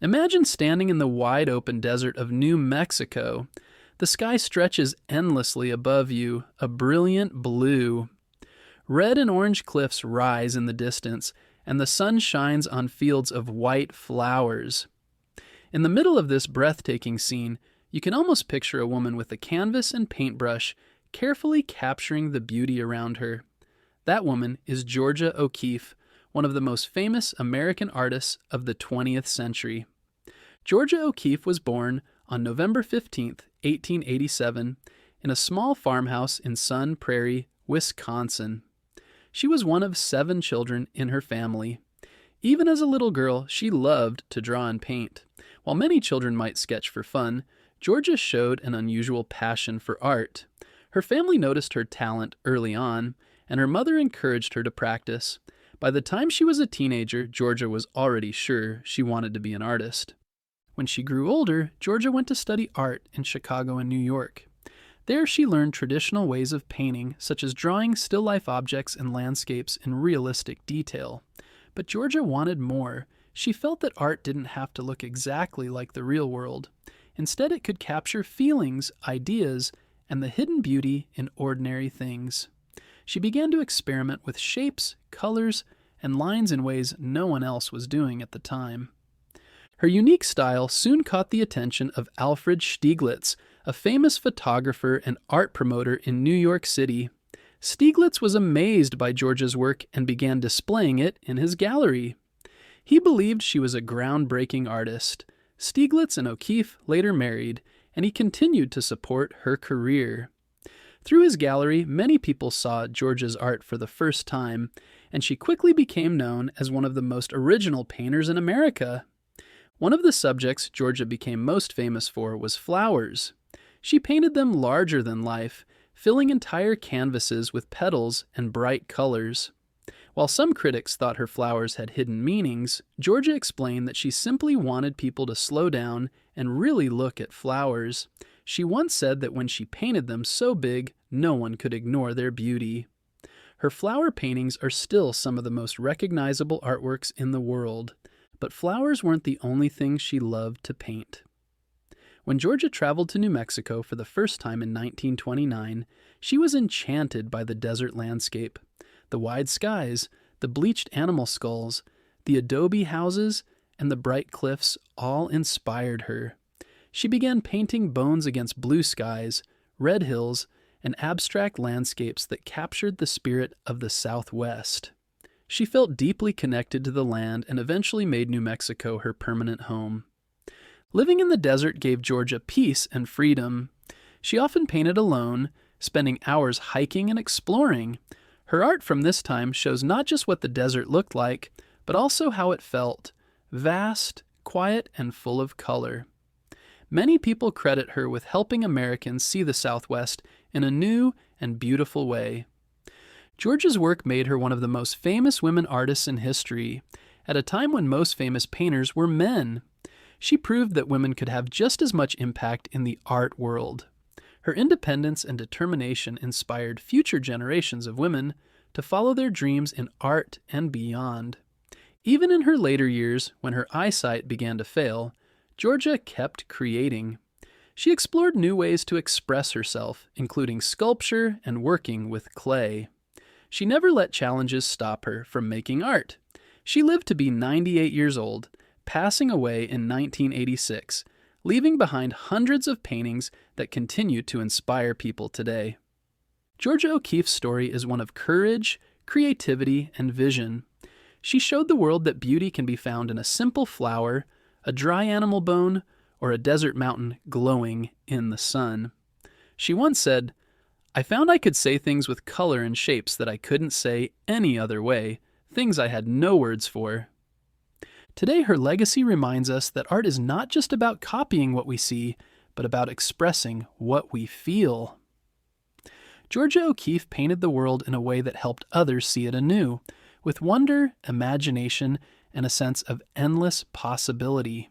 Imagine standing in the wide-open desert of New Mexico. The sky stretches endlessly above you, a brilliant blue. Red and orange cliffs rise in the distance, and the sun shines on fields of white flowers. In the middle of this breathtaking scene, you can almost picture a woman with a canvas and paintbrush, carefully capturing the beauty around her. That woman is Georgia O'Keeffe, one of the most famous American artists of the 20th century. Georgia O'Keeffe was born on November 15, 1887, in a small farmhouse in Sun Prairie, Wisconsin. She was one of 7 children in her family. Even as a little girl, she loved to draw and paint. While many children might sketch for fun, Georgia showed an unusual passion for art. Her family noticed her talent early on, and her mother encouraged her to practice. By the time she was a teenager, Georgia was already sure she wanted to be an artist. When she grew older, Georgia went to study art in Chicago and New York. There she learned traditional ways of painting, such as drawing still life objects and landscapes in realistic detail. But Georgia wanted more. She felt that art didn't have to look exactly like the real world. Instead, it could capture feelings, ideas, and the hidden beauty in ordinary things. She began to experiment with shapes, colors, and lines in ways no one else was doing at the time. Her unique style soon caught the attention of Alfred Stieglitz, a famous photographer and art promoter in New York City. Stieglitz was amazed by Georgia's work and began displaying it in his gallery. He believed she was a groundbreaking artist. Stieglitz and O'Keeffe later married, and he continued to support her career. Through his gallery, many people saw Georgia's art for the first time, and she quickly became known as one of the most original painters in America. One of the subjects Georgia became most famous for was flowers. She painted them larger than life, filling entire canvases with petals and bright colors. While some critics thought her flowers had hidden meanings, Georgia explained that she simply wanted people to slow down and really look at flowers. She once said that when she painted them so big, no one could ignore their beauty. Her flower paintings are still some of the most recognizable artworks in the world. But flowers weren't the only things she loved to paint. When Georgia traveled to New Mexico for the first time in 1929, she was enchanted by the desert landscape. The wide skies, the bleached animal skulls, the adobe houses, and the bright cliffs all inspired her. She began painting bones against blue skies, red hills, and abstract landscapes that captured the spirit of the Southwest. She felt deeply connected to the land and eventually made New Mexico her permanent home. Living in the desert gave Georgia peace and freedom. She often painted alone, spending hours hiking and exploring. Her art from this time shows not just what the desert looked like, but also how it felt: vast, quiet, and full of color. Many people credit her with helping Americans see the Southwest in a new and beautiful way. Georgia's work made her one of the most famous women artists in history, at a time when most famous painters were men. She proved that women could have just as much impact in the art world. Her independence and determination inspired future generations of women to follow their dreams in art and beyond. Even in her later years, when her eyesight began to fail, Georgia kept creating. She explored new ways to express herself, including sculpture and working with clay. She never let challenges stop her from making art. She lived to be 98 years old, passing away in 1986, leaving behind hundreds of paintings that continue to inspire people today. Georgia O'Keeffe's story is one of courage, creativity, and vision. She showed the world that beauty can be found in a simple flower, a dry animal bone, or a desert mountain glowing in the sun. She once said, "I found I could say things with color and shapes that I couldn't say any other way, things I had no words for." Today, her legacy reminds us that art is not just about copying what we see, but about expressing what we feel. Georgia O'Keeffe painted the world in a way that helped others see it anew, with wonder, imagination, and a sense of endless possibility.